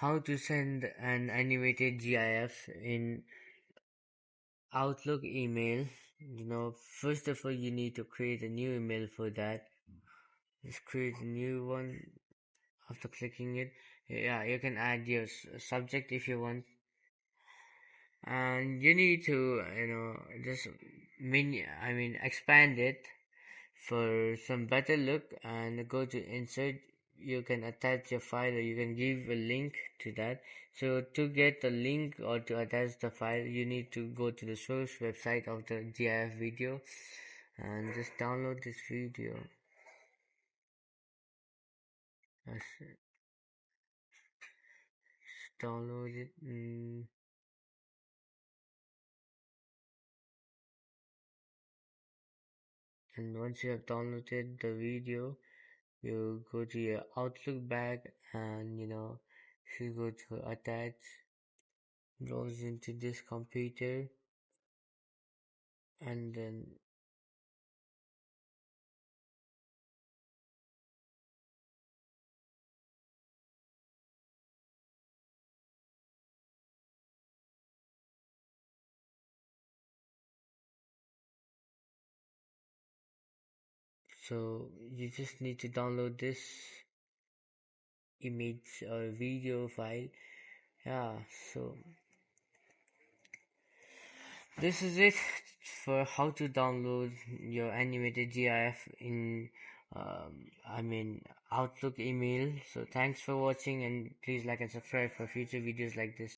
How to send an animated GIF in Outlook email. First of all, you need to create a new email for that. Just create a new one after clicking it. Yeah, you can add your subject if you want, and you need to just expand it for some better look, and go to insert. You can attach your file, or you can give a link to that. So to get the link or to attach the file, you need to go to the source website of the GIF video and just download this video. Just download it. And once you have downloaded the video, you go to your Outlook bag, and you go to attach, browse into this computer, and then so you just need to download this image or video file. Yeah, so this is it for how to download your animated GIF in Outlook email. So thanks for watching, and please like and subscribe for future videos like this.